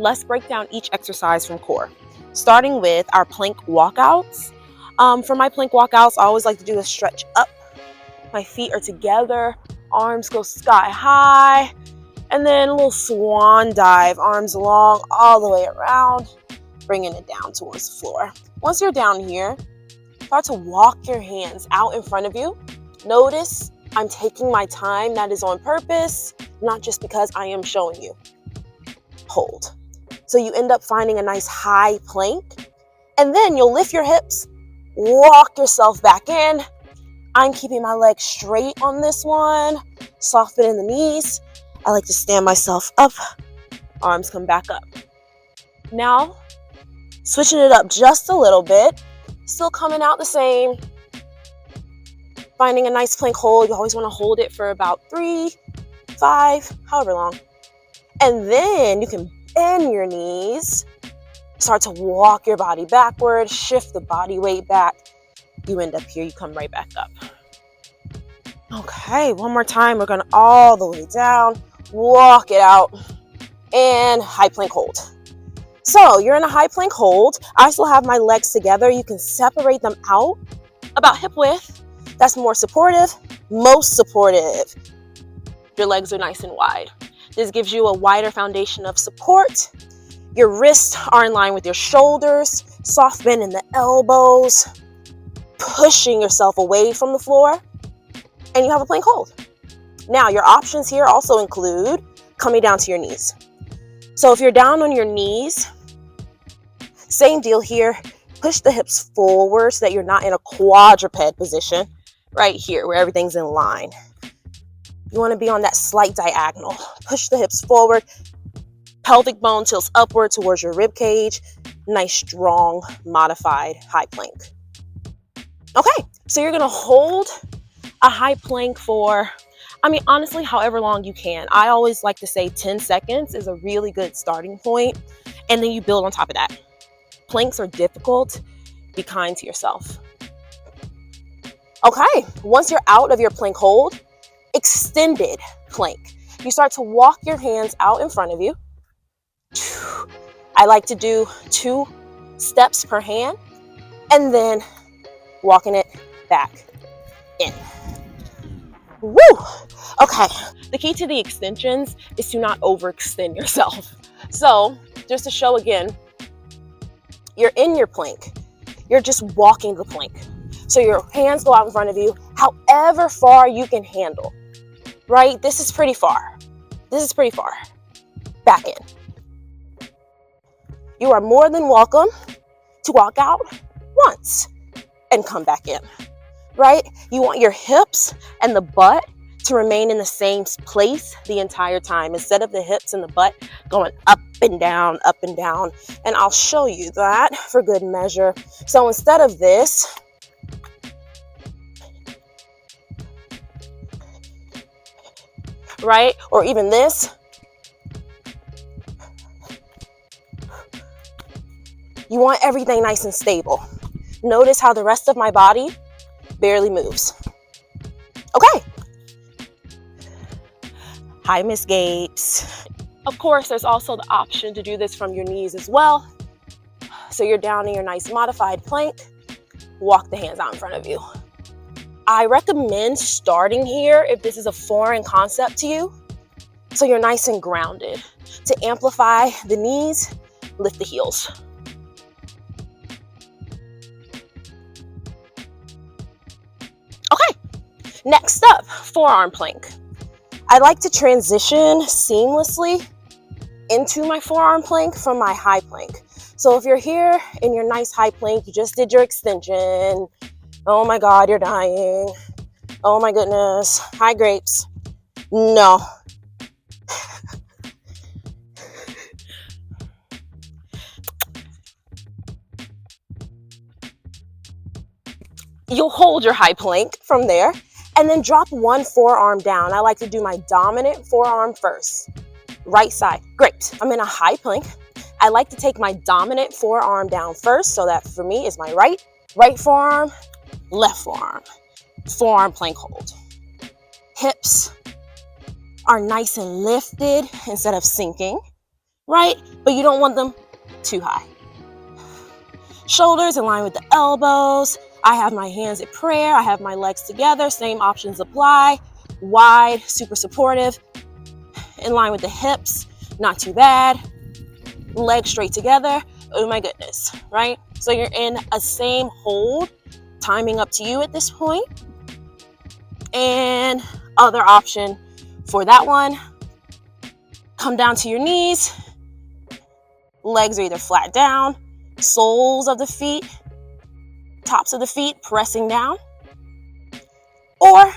let's break down each exercise from core, starting with our plank walkouts. For my plank walkouts, I always like to do a stretch up. My feet are together, arms go sky high, and then a little swan dive, arms long all the way around, bringing it down towards the floor. Once you're down here, start to walk your hands out in front of you. Notice I'm taking my time. That is on purpose, not just because I am showing you. Hold. So you end up finding a nice high plank, and then you'll lift your hips, walk yourself back in. I'm keeping my legs straight on this one, soft bend in the knees. I like to stand myself up, arms come back up. Now, switching it up just a little bit, still coming out the same. Finding a nice plank hold. You always want to hold it for about 3, 5, however long. And then you can bend your knees, start to walk your body backward, shift the body weight back. You end up here, you come right back up. Okay, one more time. We're going all the way down, walk it out, and high plank hold. So you're in a high plank hold. I still have my legs together. You can separate them out about hip width. That's more supportive, most supportive. Your legs are nice and wide. This gives you a wider foundation of support. Your wrists are in line with your shoulders, soft bend in the elbows, pushing yourself away from the floor, and you have a plank hold. Now, your options here also include coming down to your knees. So if you're down on your knees, same deal here. Push the hips forward so that you're not in a quadruped position right here where everything's in line. You want to be on that slight diagonal. Push the hips forward. Pelvic bone tilts upward towards your rib cage. Nice, strong, modified high plank. Okay, so you're going to hold a high plank for, honestly, however long you can. I always like to say 10 seconds is a really good starting point, and then you build on top of that. Planks are difficult. Be kind to yourself. Okay, once you're out of your plank hold, extended plank. You start to walk your hands out in front of you. I like to do 2 steps per hand, and then walking it back in. Woo! Okay, the key to the extensions is to not overextend yourself. So, just to show again, you're in your plank. You're just walking the plank. So your hands go out in front of you, however far you can handle, right? This is pretty far. This is pretty far. Back in. You are more than welcome to walk out once and come back in, right? You want your hips and the butt to remain in the same place the entire time, instead of the hips and the butt going up and down, up and down. And I'll show you that for good measure. So instead of this, right, or even this, you want everything nice and stable. Notice how the rest of my body barely moves. Okay. Hi, Miss Gapes. Of course, there's also the option to do this from your knees as well. So you're down in your nice modified plank. Walk the hands out in front of you. I recommend starting here if this is a foreign concept to you, so you're nice and grounded. To amplify the knees, lift the heels. Okay, next up, forearm plank. I like to transition seamlessly into my forearm plank from my high plank. So if you're here in your nice high plank, you just did your extension. Oh my God, you're dying. Oh my goodness. Hi, Grapes. No. You'll hold your high plank from there and then drop one forearm down. I like to do my dominant forearm first. Right side. Great. I'm in a high plank. I like to take my dominant forearm down first. So that for me is my right forearm, left forearm. Forearm plank hold. Hips are nice and lifted instead of sinking. right? But you don't want them too high. Shoulders in line with the elbows. I have my hands at prayer. I have my legs together. Same options apply. Wide, super supportive. In line with the hips, not too bad. Legs straight together. Oh my goodness, right? So you're in a same hold, timing up to you at this point. And other option for that one, come down to your knees. Legs are either flat down, soles of the feet, tops of the feet pressing down, or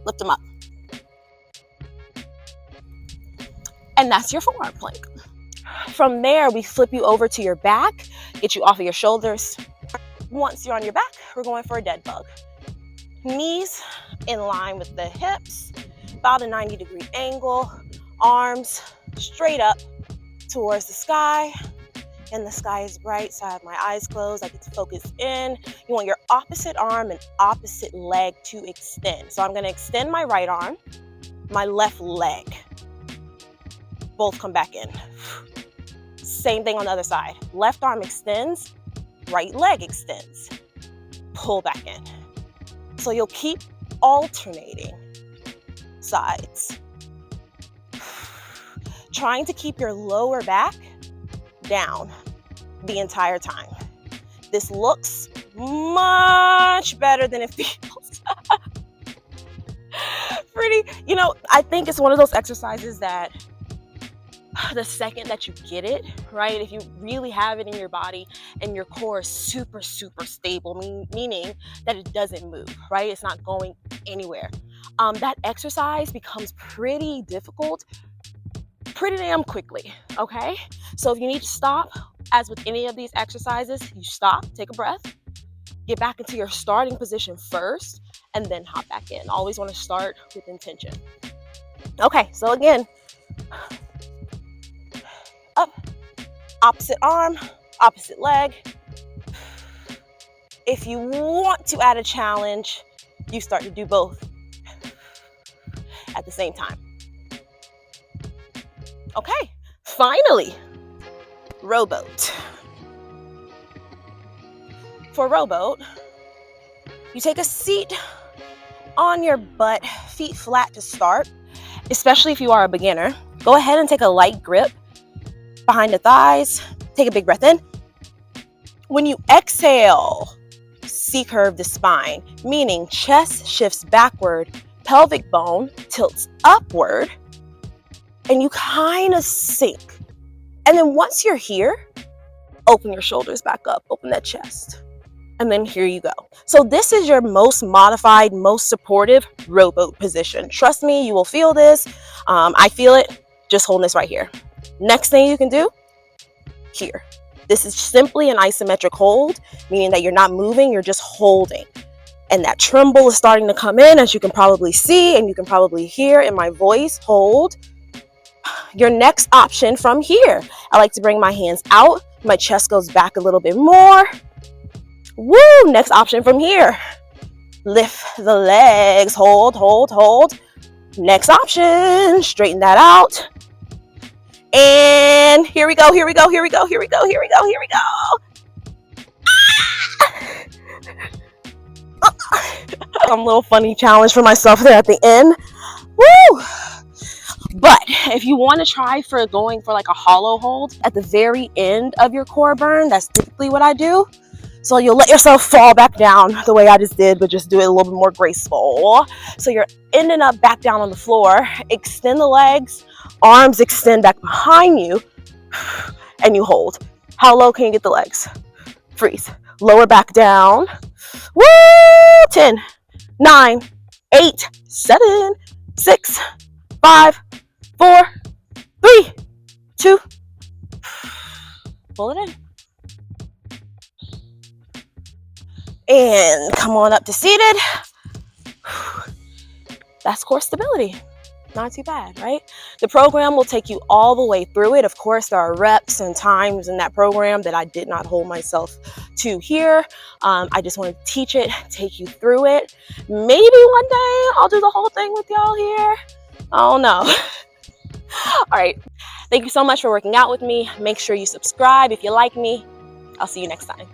lift them up. And that's your forearm plank. From there, we flip you over to your back, get you off of your shoulders. Once you're on your back, we're going for a dead bug. Knees in line with the hips, about a 90-degree angle, arms straight up towards the sky. And the sky is bright, so I have my eyes closed. I get to focus in. You want your opposite arm and opposite leg to extend. So I'm gonna extend my right arm, my left leg. Both come back in. Same thing on the other side. Left arm extends, right leg extends. Pull back in. So you'll keep alternating sides. Trying to keep your lower back down the entire time. This looks much better than it feels. Pretty, I think it's one of those exercises that the second that you get it, right, if you really have it in your body and your core is super, super stable, meaning that it doesn't move, right? It's not going anywhere. That exercise becomes pretty difficult pretty damn quickly, okay? So if you need to stop, as with any of these exercises, you stop, take a breath, get back into your starting position first, and then hop back in. Always want to start with intention. Okay, so again, up, opposite arm, opposite leg. If you want to add a challenge, you start to do both at the same time. Okay, finally, rowboat. For rowboat, you take a seat on your butt, feet flat to start, especially if you are a beginner. Go ahead and take a light grip behind the thighs. Take a big breath in. When you exhale, C-curve the spine, meaning chest shifts backward, pelvic bone tilts upward, and you kind of sink. And then once you're here, open your shoulders back up, open that chest. And then here you go. So this is your most modified, most supportive rowboat position. Trust me, you will feel this. I feel it, just holding this right here. Next thing you can do, here. This is simply an isometric hold, meaning that you're not moving, you're just holding. And that tremble is starting to come in, as you can probably see, and you can probably hear in my voice, hold. Your next option from here, I like to bring my hands out, my chest goes back a little bit more. Woo! Next option from here, lift the legs, hold, hold, hold. Next option, straighten that out. And here we go, here we go, here we go, here we go, here we go, here we go. A little funny challenge for myself there at the end. Woo! But if you want to try for going for like a hollow hold at the very end of your core burn, that's typically what I do. So you'll let yourself fall back down the way I just did, but just do it a little bit more graceful. So you're ending up back down on the floor. Extend the legs, arms extend back behind you, and you hold. How low can you get the legs? Freeze. Lower back down. Woo! 10, 9, 8, 7, 6, 5, 4, 3, 2. Pull it in. And come on up to seated. That's core stability. Not too bad, right? The program will take you all the way through it. Of course, there are reps and times in that program that I did not hold myself to here. I just want to teach it, take you through it. Maybe one day I'll do the whole thing with y'all here. I don't know. All right. Thank you so much for working out with me. Make sure you subscribe if you like me. I'll see you next time.